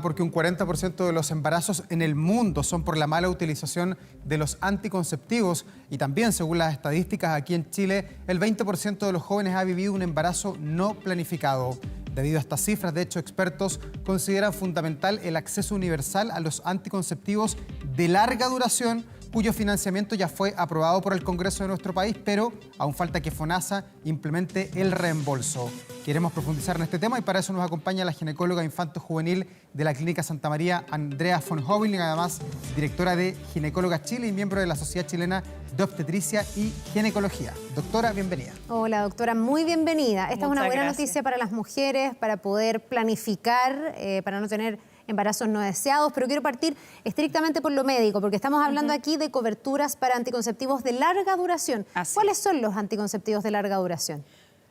Porque un 40% de los embarazos en el mundo son por la mala utilización de los anticonceptivos y también, según las estadísticas, aquí en Chile, el 20% de los jóvenes ha vivido un embarazo no planificado. Debido a estas cifras, de hecho, expertos consideran fundamental el acceso universal a los anticonceptivos de larga duración, cuyo financiamiento ya fue aprobado por el Congreso de nuestro país, pero aún falta que FONASA implemente el reembolso. Queremos profundizar en este tema y para eso nos acompaña la ginecóloga infanto-juvenil de la Clínica Santa María, Andrea von Hoviling, además directora de Ginecólogas Chile y miembro de la Sociedad Chilena de Obstetricia y Ginecología. Doctora, bienvenida. Hola, doctora, muy bienvenida. Esta es una buena noticia para las mujeres, para poder planificar, para no tener embarazos no deseados, pero quiero partir estrictamente por lo médico, porque estamos hablando aquí de coberturas para anticonceptivos de larga duración. ¿Cuáles son los anticonceptivos de larga duración?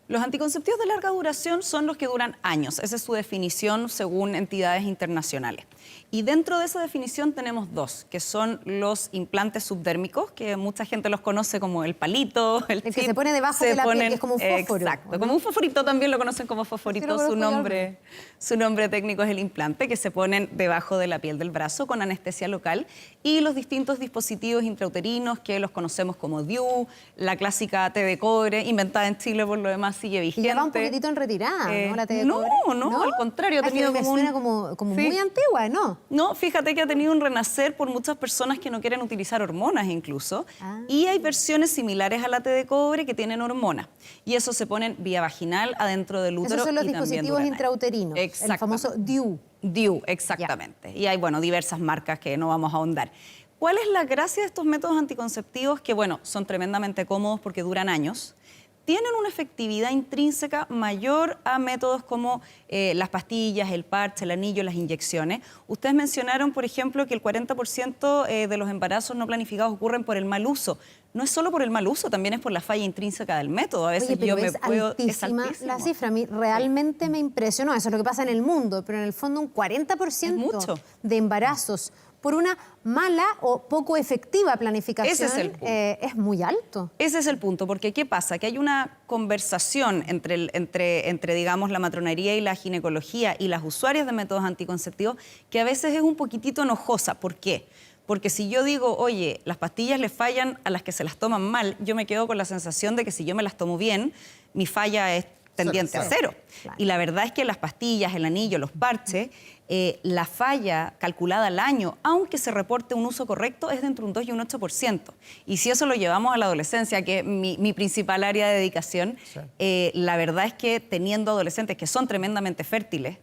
Los anticonceptivos de larga duración son los que duran años. Esa es su definición según entidades internacionales. Y dentro de esa definición tenemos dos, que son los implantes subdérmicos, que mucha gente los conoce como el palito, el chip. Que se pone debajo de la piel, que es como un fósforo. Exacto, como un fosforito, también lo conocen como fosforito. Su nombre técnico es el implante, que se ponen debajo de la piel del brazo con anestesia local. Y los distintos dispositivos intrauterinos, que los conocemos como DIU, la clásica T de cobre, inventada en Chile, por lo demás sigue vigente. Y ya va un poquitito en retirada, ¿no? La T de cobre. No, al contrario. Ha tenido me suena como muy antigua, ¿no? No, fíjate que ha tenido un renacer por muchas personas que no quieren utilizar hormonas incluso. Y hay versiones similares a la T de cobre que tienen hormonas. Y eso se ponen vía vaginal adentro del útero. Esos son los dispositivos intrauterinos, el famoso DIU. DIU, exactamente. Y hay, bueno, diversas marcas que no vamos a ahondar. ¿Cuál es la gracia de estos métodos anticonceptivos? Que, bueno, son tremendamente cómodos porque duran años. Tienen una efectividad intrínseca mayor a métodos como las pastillas, el parche, el anillo, las inyecciones. Ustedes mencionaron, por ejemplo, que el 40% de los embarazos no planificados ocurren por el mal uso. No es solo por el mal uso, también es por la falla intrínseca del método. A veces es altísima la cifra. A mí realmente me impresionó. Eso es lo que pasa en el mundo, pero en el fondo un 40% de embarazos por una mala o poco efectiva planificación. Ese es el punto. Es muy alto. Ese es el punto, porque ¿qué pasa? Que hay una conversación entre digamos, la matronería y la ginecología y las usuarias de métodos anticonceptivos que a veces es un poquitito enojosa. ¿Por qué? Porque si yo digo, oye, las pastillas le fallan a las que se las toman mal, yo me quedo con la sensación de que si yo me las tomo bien, mi falla es tendiente a cero. Claro. Y la verdad es que las pastillas, el anillo, los parches, la falla calculada al año, aunque se reporte un uso correcto, es de entre un 2 y un 8%. Y si eso lo llevamos a la adolescencia, que es mi principal área de dedicación, la verdad es que teniendo adolescentes que son tremendamente fértiles,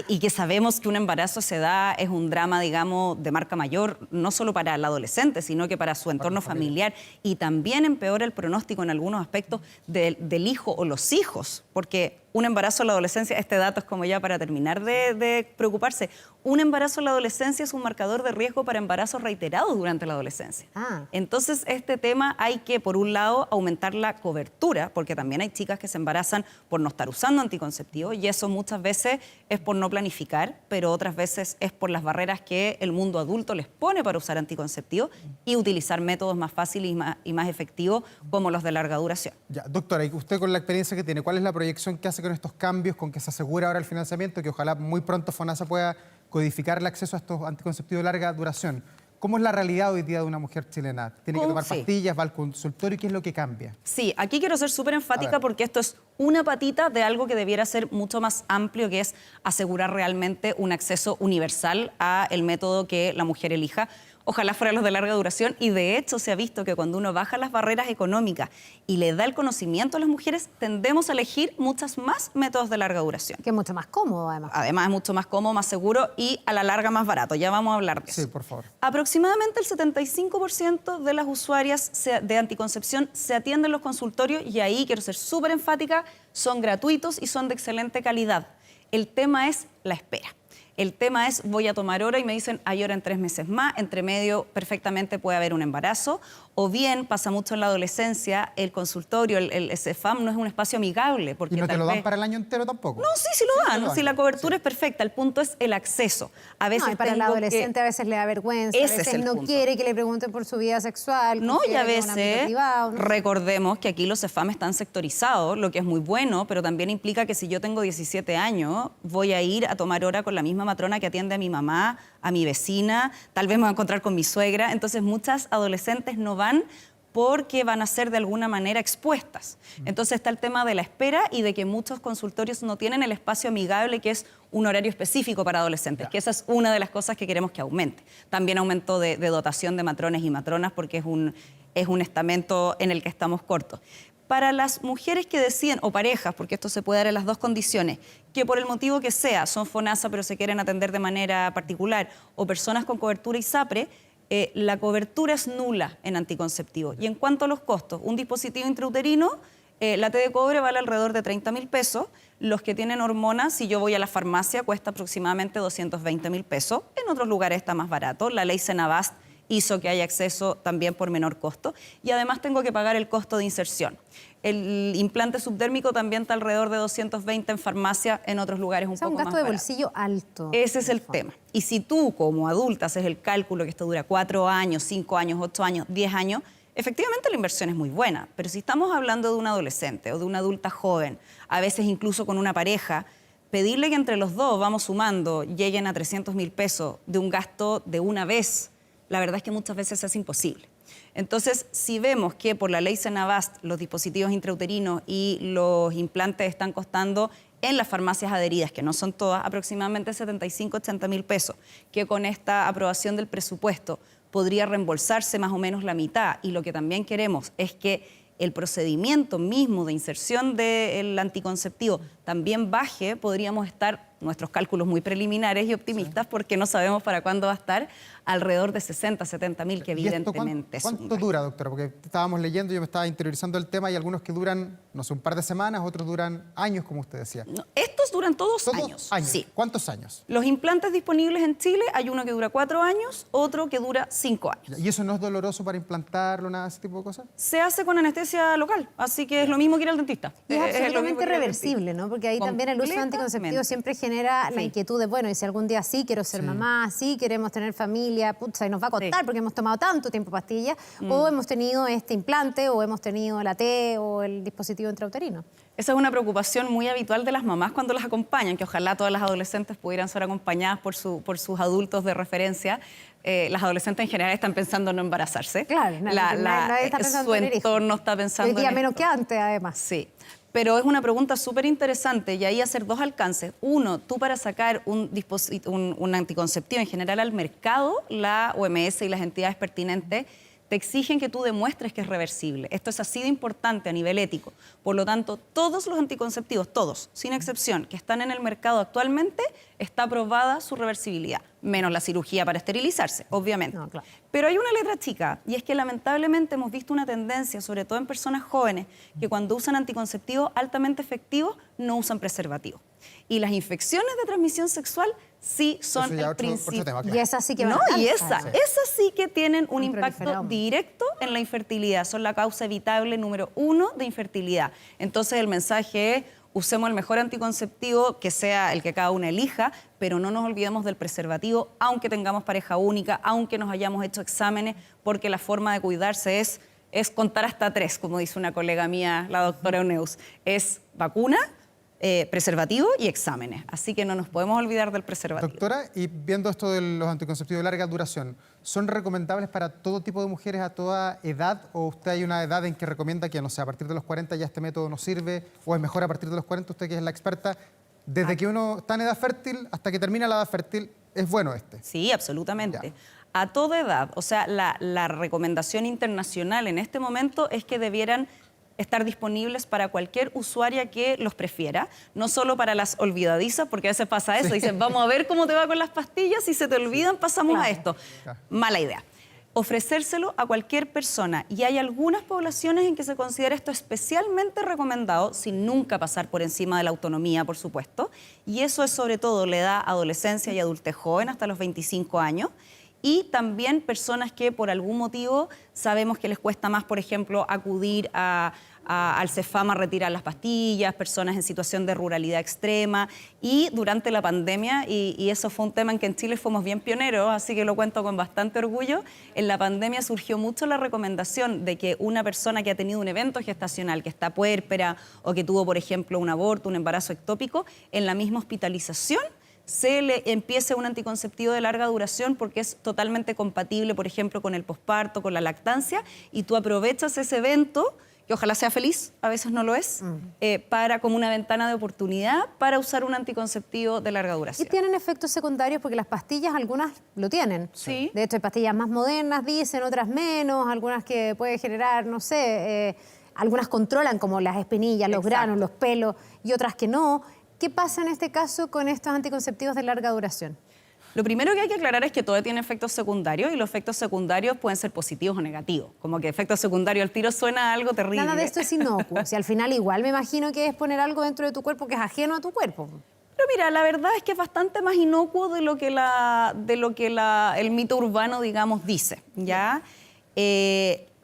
y que sabemos que un embarazo se da, es un drama, digamos, de marca mayor, no solo para el adolescente, sino que para su entorno familiar. Y también empeora el pronóstico en algunos aspectos del hijo o los hijos, porque un embarazo en la adolescencia, este dato es como ya para terminar de preocuparse, un embarazo en la adolescencia es un marcador de riesgo para embarazos reiterados durante la adolescencia. Entonces, este tema hay que, por un lado, aumentar la cobertura, porque también hay chicas que se embarazan por no estar usando anticonceptivos, y eso muchas veces es por no planificar, pero otras veces es por las barreras que el mundo adulto les pone para usar anticonceptivos y utilizar métodos más fáciles y más efectivos como los de larga duración. Ya, doctora, y usted con la experiencia que tiene, ¿cuál es la proyección que hace con estos cambios, con que se asegura ahora el financiamiento, que ojalá muy pronto FONASA pueda codificar el acceso a estos anticonceptivos de larga duración? ¿Cómo es la realidad hoy día de una mujer chilena? ¿Tiene que tomar pastillas, va al consultorio? ¿Qué es lo que cambia? Sí, aquí quiero ser súper enfática porque esto es una patita de algo que debiera ser mucho más amplio, que es asegurar realmente un acceso universal al método que la mujer elija. Ojalá fuera los de larga duración, y de hecho se ha visto que cuando uno baja las barreras económicas y le da el conocimiento a las mujeres, tendemos a elegir muchos más métodos de larga duración. Que es mucho más cómodo, además. Además es mucho más cómodo, más seguro y a la larga más barato. Ya vamos a hablar de eso. Sí, por favor. Aproximadamente el 75% de las usuarias de anticoncepción se atienden en los consultorios, y ahí quiero ser súper enfática, son gratuitos y son de excelente calidad. El tema es la espera. El tema es, voy a tomar hora y me dicen, hay hora en 3 meses más, entre medio perfectamente puede haber un embarazo, o bien pasa mucho en la adolescencia, el consultorio, el CEFAM no es un espacio amigable. Porque ¿Y no te tal lo dan vez... para el año entero tampoco? No, sí lo dan, si la cobertura es perfecta, el punto es el acceso. A veces No, y para el adolescente a veces le da vergüenza, Ese a veces es el no punto. quiere que le pregunten por su vida sexual. No, y a prefiere que es un ámbito veces, privado, ¿no? recordemos que aquí los CEFAM están sectorizados, lo que es muy bueno, pero también implica que si yo tengo 17 años, voy a ir a tomar hora con la misma matrona que atiende a mi mamá, a mi vecina, tal vez me voy a encontrar con mi suegra. Entonces, muchas adolescentes no van porque van a ser de alguna manera expuestas. Entonces está el tema de la espera y de que muchos consultorios no tienen el espacio amigable, que es un horario específico para adolescentes, que esa es una de las cosas que queremos que aumente. También aumento de dotación de matrones y matronas, porque es un estamento en el que estamos cortos. Para las mujeres que deciden, o parejas, porque esto se puede dar en las dos condiciones, que por el motivo que sea, son FONASA pero se quieren atender de manera particular, o personas con cobertura ISAPRE, la cobertura es nula en anticonceptivo. Y en cuanto a los costos, un dispositivo intrauterino, la T de cobre vale alrededor de 30.000 pesos. Los que tienen hormonas, si yo voy a la farmacia, cuesta aproximadamente 220.000 pesos. En otros lugares está más barato. La ley Senabast hizo que haya acceso también por menor costo. Y además tengo que pagar el costo de inserción. El implante subdérmico también está alrededor de 220 en farmacia, en otros lugares un poco más barato. Un gasto de bolsillo alto. Ese es el tema. Y si tú, como adulta, haces el cálculo que esto dura 4 años, 5 años, 8 años, 10 años, efectivamente la inversión es muy buena. Pero si estamos hablando de un adolescente o de una adulta joven, a veces incluso con una pareja, pedirle que entre los dos, vamos sumando, lleguen a 300.000 pesos de un gasto de una vez, la verdad es que muchas veces es imposible. Entonces, si vemos que por la ley Senabast los dispositivos intrauterinos y los implantes están costando en las farmacias adheridas, que no son todas, aproximadamente 75-80.000 pesos, que con esta aprobación del presupuesto podría reembolsarse más o menos la mitad, y lo que también queremos es que el procedimiento mismo de inserción del anticonceptivo también baje, podríamos estar, nuestros cálculos muy preliminares y optimistas, porque no sabemos para cuándo va a estar, alrededor de 60-70.000, que evidentemente es un ¿Cuánto dura, doctora? Porque estábamos leyendo, yo me estaba interiorizando el tema, y algunos que duran, no sé, un par de semanas, otros duran años, como usted decía. No, estos duran todos años. Sí. ¿Cuántos años? Los implantes disponibles en Chile, hay uno que dura 4 años, otro que dura 5 años. ¿Y eso no es doloroso para implantarlo, nada de ese tipo de cosas? Se hace con anestesia local, así que es lo mismo que ir al dentista. Y es lo mismo absolutamente que ir al reversible, ¿no? Porque ahí también el uso de anticonceptivo siempre genera la inquietud de, bueno, y si algún día sí quiero ser mamá, sí queremos tener familia, pucha, y nos va a costar porque hemos tomado tanto tiempo pastillas, o hemos tenido este implante, o hemos tenido la T o el dispositivo intrauterino. Esa es una preocupación muy habitual de las mamás cuando las acompañan, que ojalá todas las adolescentes pudieran ser acompañadas por sus adultos de referencia. Las adolescentes en general están pensando en no embarazarse. Claro, nadie está pensando su en tener entorno hijos. está pensando Hoy día en menos esto. que antes, además. Sí, pero es una pregunta súper interesante, y ahí hacer dos alcances. Uno, tú para sacar un anticonceptivo en general al mercado, la OMS y las entidades pertinentes te exigen que tú demuestres que es reversible. Esto es así de importante a nivel ético. Por lo tanto, todos los anticonceptivos, todos, sin excepción, que están en el mercado actualmente, está aprobada su reversibilidad, menos la cirugía para esterilizarse, obviamente. No, claro. Pero hay una letra chica, y es que lamentablemente hemos visto una tendencia, sobre todo en personas jóvenes, que cuando usan anticonceptivos altamente efectivos, no usan preservativo. Y las infecciones de transmisión sexual sí son Eso ya el principio. otro tema, claro. Y esas sí que van No, al y alza. esas sí que tienen un impacto proliferado. directo en la infertilidad. Son la causa evitable número 1 de infertilidad. Entonces el mensaje es, usemos el mejor anticonceptivo, que sea el que cada una elija, pero no nos olvidemos del preservativo, aunque tengamos pareja única, aunque nos hayamos hecho exámenes, porque la forma de cuidarse es contar hasta 3, como dice una colega mía, la doctora Eneus. Es vacuna, preservativo y exámenes. Así que no nos podemos olvidar del preservativo. Doctora, y viendo esto de los anticonceptivos de larga duración, ¿son recomendables para todo tipo de mujeres a toda edad? ¿O usted hay una edad en que recomienda que, no sé, a partir de los 40 ya este método no sirve? ¿O es mejor a partir de los 40, usted que es la experta, desde que uno está en edad fértil hasta que termina la edad fértil, es bueno este? Sí, absolutamente. Ya. A toda edad. O sea, la recomendación internacional en este momento es que debieran estar disponibles para cualquier usuaria que los prefiera, no solo para las olvidadizas, porque a veces pasa eso, dicen, vamos a ver cómo te va con las pastillas, si se te olvidan pasamos a esto. Claro. Mala idea. ofrecérselo a cualquier persona. Y hay algunas poblaciones en que se considera esto especialmente recomendado, sin nunca pasar por encima de la autonomía, por supuesto. Y eso es sobre todo la edad adolescencia y adultez joven, hasta los 25 años. Y también personas que por algún motivo sabemos que les cuesta más, por ejemplo, acudir al CEFAM a retirar las pastillas, personas en situación de ruralidad extrema. Y durante la pandemia, y eso fue un tema en que en Chile fuimos bien pioneros, así que lo cuento con bastante orgullo, en la pandemia surgió mucho la recomendación de que una persona que ha tenido un evento gestacional, que está puérpera o que tuvo, por ejemplo, un aborto, un embarazo ectópico, en la misma hospitalización se le empiece un anticonceptivo de larga duración porque es totalmente compatible, por ejemplo, con el posparto, con la lactancia, y tú aprovechas ese evento, que ojalá sea feliz, a veces no lo es, para como una ventana de oportunidad para usar un anticonceptivo de larga duración. ¿Y tienen efectos secundarios? Porque las pastillas, algunas lo tienen. Sí. De hecho, hay pastillas más modernas, dicen, otras menos, algunas que puede generar, no sé, algunas controlan como las espinillas, los granos, los pelos, y otras que no. ¿Qué pasa en este caso con estos anticonceptivos de larga duración? Lo primero que hay que aclarar es que todo tiene efectos secundarios y los efectos secundarios pueden ser positivos o negativos. Como que efecto secundario al tiro suena a algo terrible. Nada de esto es inocuo. Si al final igual me imagino que es poner algo dentro de tu cuerpo que es ajeno a tu cuerpo. Pero mira, la verdad es que es bastante más inocuo de lo que el mito urbano, digamos, dice, ¿ya?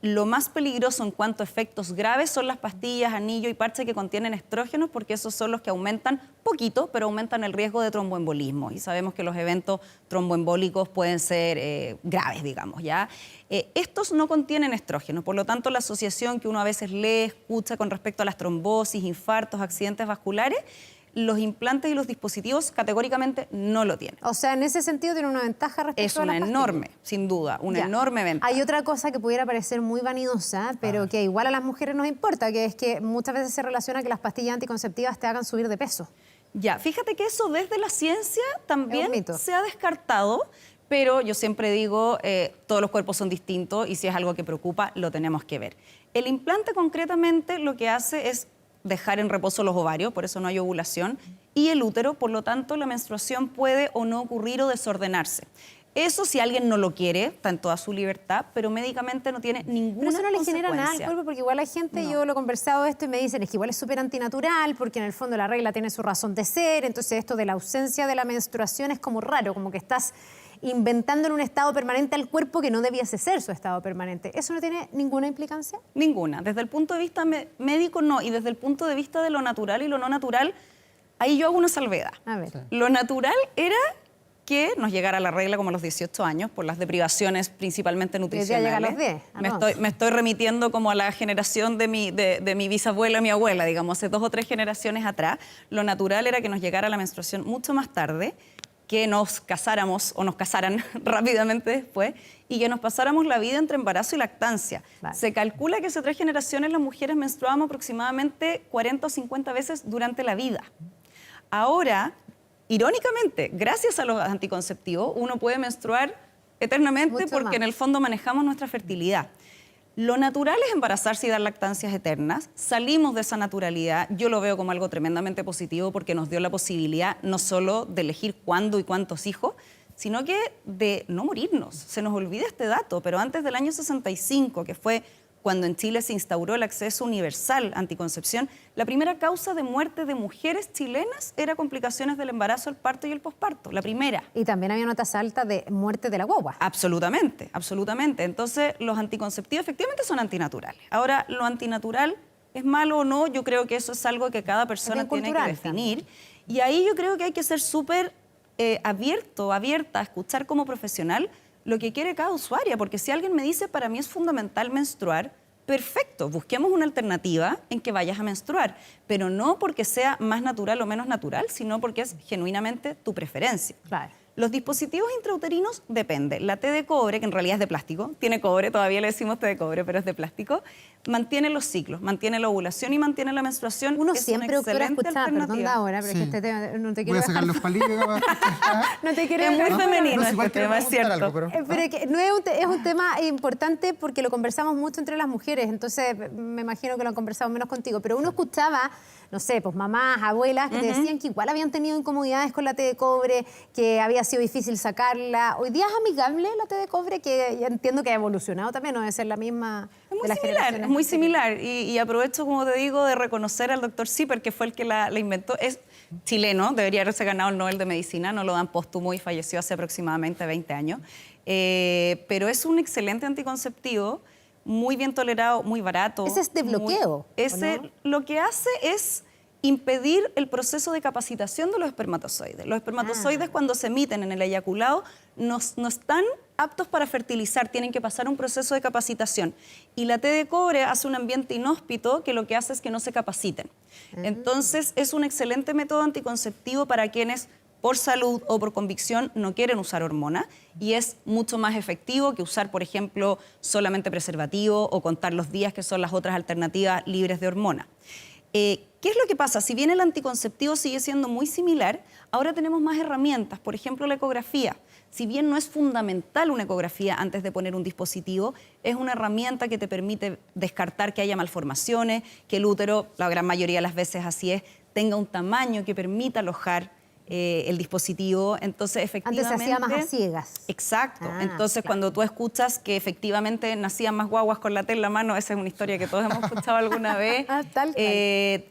Lo más peligroso en cuanto a efectos graves son las pastillas, anillo y parche que contienen estrógenos, porque esos son los que aumentan poquito, pero aumentan el riesgo de tromboembolismo. Y sabemos que los eventos tromboembólicos pueden ser graves, digamos, ¿ya? Estos no contienen estrógenos, por lo tanto la asociación que uno a veces lee, escucha con respecto a las trombosis, infartos, accidentes vasculares, los implantes y los dispositivos categóricamente no lo tienen. O sea, en ese sentido tiene una ventaja respecto a las pastillas. Es una enorme, sin duda, una enorme ventaja. Hay otra cosa que pudiera parecer muy vanidosa, pero que igual a las mujeres nos importa, que es que muchas veces se relaciona que las pastillas anticonceptivas te hagan subir de peso. Ya, fíjate que eso desde la ciencia también se ha descartado, pero yo siempre digo, todos los cuerpos son distintos y si es algo que preocupa, lo tenemos que ver. El implante concretamente lo que hace es dejar en reposo los ovarios, por eso no hay ovulación, y el útero, por lo tanto la menstruación puede o no ocurrir o desordenarse. Eso si alguien no lo quiere, está en toda su libertad, pero médicamente no tiene ninguna consecuencia. Pero eso no le genera nada al cuerpo, porque igual hay gente, yo lo he conversado esto y me dicen, es que igual es súper antinatural, porque en el fondo la regla tiene su razón de ser, entonces esto de la ausencia de la menstruación es como raro, como que estás inventando en un estado permanente al cuerpo que no debiese ser su estado permanente. ¿Eso no tiene ninguna implicancia? Ninguna. Desde el punto de vista médico, no. Y desde el punto de vista de lo natural y lo no natural, ahí yo hago una salvedad. A ver. Lo natural era que nos llegara la regla como a los 18 años, por las deprivaciones principalmente nutricionales. Llega a los 10. Me estoy remitiendo como a la generación de mi bisabuela y mi abuela, digamos, hace 2 o 3 generaciones atrás. Lo natural era que nos llegara la menstruación mucho más tarde, que nos casáramos o nos casaran rápidamente después y que nos pasáramos la vida entre embarazo y lactancia. Vale. Se calcula que hace 3 generaciones las mujeres menstruábamos aproximadamente 40 o 50 veces durante la vida. Ahora, irónicamente, gracias a los anticonceptivos, uno puede menstruar eternamente porque en el fondo manejamos nuestra fertilidad. Lo natural es embarazarse y dar lactancias eternas. Salimos de esa naturalidad. Yo lo veo como algo tremendamente positivo porque nos dio la posibilidad no solo de elegir cuándo y cuántos hijos, sino que de no morirnos. Se nos olvida este dato, pero antes del año 65, que fue cuando en Chile se instauró el acceso universal a anticoncepción, la primera causa de muerte de mujeres chilenas era complicaciones del embarazo, el parto y el posparto, la primera. Y también había una tasa alta de muerte de la guagua. Absolutamente, absolutamente. Entonces, los anticonceptivos efectivamente son antinaturales. Ahora, ¿lo antinatural es malo o no? Yo creo que eso es algo que cada persona tiene que definir. Y ahí yo creo que hay que ser súper abierta a escuchar como profesional lo que quiere cada usuaria, porque si alguien me dice, para mí es fundamental menstruar, perfecto, busquemos una alternativa en que vayas a menstruar, pero no porque sea más natural o menos natural, sino porque es genuinamente tu preferencia. Claro. Los dispositivos intrauterinos depende. La T de cobre, que en realidad es de plástico, tiene cobre, todavía le decimos T de cobre, pero es de plástico, mantiene los ciclos, mantiene la ovulación y mantiene la menstruación. Uno siempre procura escuchar, perdón ahora, pero es que este tema no te quiero Voy a sacar los palillos. No te quiero Es muy femenino este tema, es cierto. Algo, pero que no es un tema importante porque lo conversamos mucho entre las mujeres, entonces me imagino que lo han conversado menos contigo, pero uno escuchaba, no sé, pues mamás, abuelas, que te decían que igual habían tenido incomodidades con la T de cobre, que había había sido difícil sacarla. Hoy día es amigable la té de cobre, que ya entiendo que ha evolucionado también, no debe ser la misma de las generaciones. Es muy similar. Y aprovecho, como te digo, de reconocer al doctor Zipper, que fue el que la inventó. Es chileno, debería haberse ganado el Nobel de Medicina, no lo dan póstumo y falleció hace aproximadamente 20 años. Pero es un excelente anticonceptivo, muy bien tolerado, muy barato. Ese es de bloqueo. Lo que hace es impedir el proceso de capacitación de los espermatozoides. Los espermatozoides, cuando se emiten en el eyaculado, no están aptos para fertilizar, tienen que pasar un proceso de capacitación. Y la té de cobre hace un ambiente inhóspito que lo que hace es que no se capaciten. Entonces, es un excelente método anticonceptivo para quienes, por salud o por convicción, no quieren usar hormona, y es mucho más efectivo que usar, por ejemplo, solamente preservativo o contar los días, que son las otras alternativas libres de hormona. ¿Qué es lo que pasa? Si bien el anticonceptivo sigue siendo muy similar, ahora tenemos más herramientas. Por ejemplo, la ecografía. Si bien no es fundamental una ecografía antes de poner un dispositivo, es una herramienta que te permite descartar que haya malformaciones, que el útero, la gran mayoría de las veces así es, tenga un tamaño que permita alojar el dispositivo. Entonces, efectivamente... Antes se hacía más a ciegas. Exacto. Entonces, cuando tú escuchas que efectivamente nacían más guaguas con la té en la mano, esa es una historia que todos hemos escuchado alguna vez.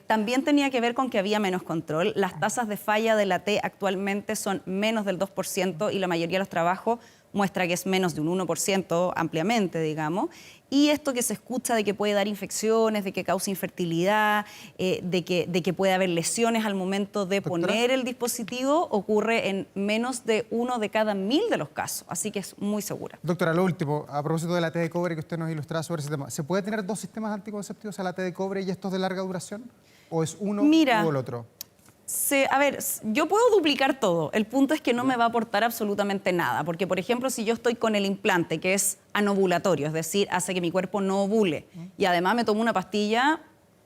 También tenía que ver con que había menos control. Las tasas de falla de la té actualmente son menos del 2% y la mayoría de los trabajos muestra que es menos de un 1% ampliamente, digamos. Y esto que se escucha de que puede dar infecciones, de que causa infertilidad, de que puede haber lesiones al momento de poner el dispositivo, ocurre en menos de 1 de cada 1000 de los casos. Así que es muy segura. Doctora, lo último, a propósito de la té de cobre que usted nos ilustraba sobre ese tema, ¿se puede tener dos sistemas anticonceptivos, a la té de cobre y estos de larga duración? ¿O es uno o el otro? A ver, yo puedo duplicar todo. El punto es que no me va a aportar absolutamente nada. Porque, por ejemplo, si yo estoy con el implante, que es anovulatorio, es decir, hace que mi cuerpo no ovule, y además me tomo una pastilla,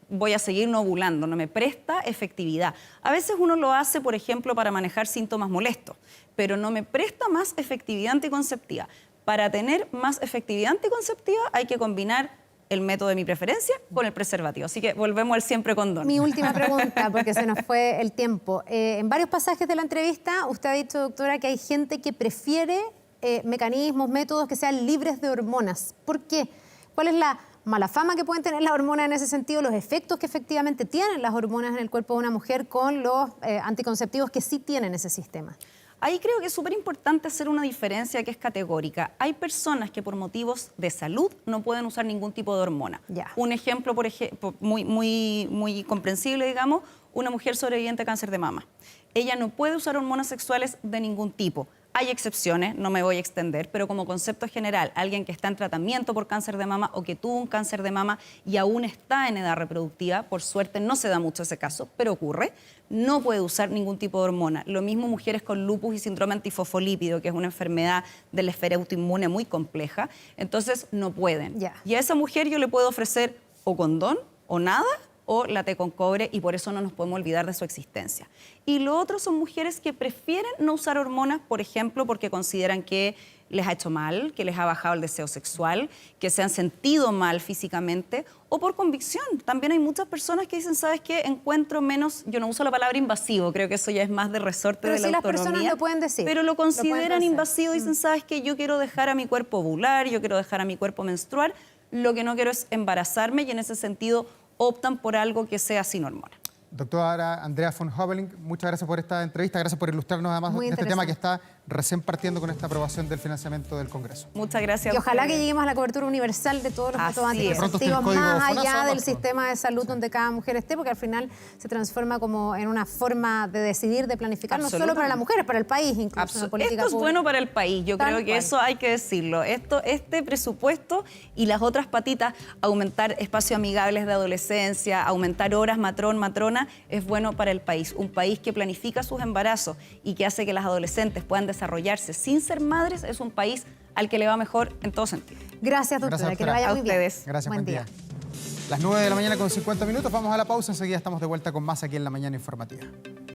voy a seguir no ovulando, no me presta efectividad. A veces uno lo hace, por ejemplo, para manejar síntomas molestos, pero no me presta más efectividad anticonceptiva. Para tener más efectividad anticonceptiva hay que combinar el método de mi preferencia con el preservativo. Así que volvemos al siempre condón. Mi última pregunta, porque se nos fue el tiempo. En varios pasajes de la entrevista, usted ha dicho, doctora, que hay gente que prefiere mecanismos, métodos que sean libres de hormonas. ¿Por qué? ¿Cuál es la mala fama que pueden tener las hormonas en ese sentido, los efectos que efectivamente tienen las hormonas en el cuerpo de una mujer con los anticonceptivos que sí tienen ese sistema? Ahí creo que es súper importante hacer una diferencia que es categórica. Hay personas que por motivos de salud no pueden usar ningún tipo de hormona. Un ejemplo, muy comprensible, digamos, una mujer sobreviviente de cáncer de mama. Ella no puede usar hormonas sexuales de ningún tipo. Hay excepciones, no me voy a extender, pero como concepto general, alguien que está en tratamiento por cáncer de mama o que tuvo un cáncer de mama y aún está en edad reproductiva, por suerte no se da mucho ese caso, pero ocurre, no puede usar ningún tipo de hormona. Lo mismo mujeres con lupus y síndrome antifosfolípido, que es una enfermedad de la esfera autoinmune muy compleja, entonces no pueden. Y a esa mujer yo le puedo ofrecer o condón o nada, o la té con cobre, y por eso no nos podemos olvidar de su existencia. Y lo otro son mujeres que prefieren no usar hormonas, por ejemplo, porque consideran que les ha hecho mal, que les ha bajado el deseo sexual, que se han sentido mal físicamente, o por convicción. También hay muchas personas que dicen, ¿sabes qué? Encuentro menos, yo no uso la palabra invasivo, creo que eso ya es más de resorte de la autonomía. Pero si las personas lo pueden decir. Pero lo consideran invasivo, dicen, ¿sabes qué? Yo quiero dejar a mi cuerpo ovular, yo quiero dejar a mi cuerpo menstruar, lo que no quiero es embarazarme, y en ese sentido optan por algo que sea sin hormona. Doctora Andrea von Hobeling, muchas gracias por esta entrevista, gracias por ilustrarnos además de este tema que está recién partiendo con esta aprobación del financiamiento del Congreso. Muchas gracias. Y ojalá que lleguemos a la cobertura universal de todos los métodos anticonceptivos, más allá del sistema de salud donde cada mujer esté, porque al final se transforma como en una forma de decidir, de planificar, no solo para las mujeres, para el país, incluso una política pública. Esto es bueno para el país, yo creo que eso hay que decirlo. Este presupuesto y las otras patitas, aumentar espacios amigables de adolescencia, aumentar horas matrona, es bueno para el país. Un país que planifica sus embarazos y que hace que las adolescentes puedan desarrollarse sin ser madres, es un país al que le va mejor en todo sentido. Gracias, doctora. Que le vaya muy bien. A ustedes. Gracias, buen día. Las 9 de la mañana con 50 minutos, vamos a la pausa, enseguida estamos de vuelta con más aquí en La Mañana Informativa.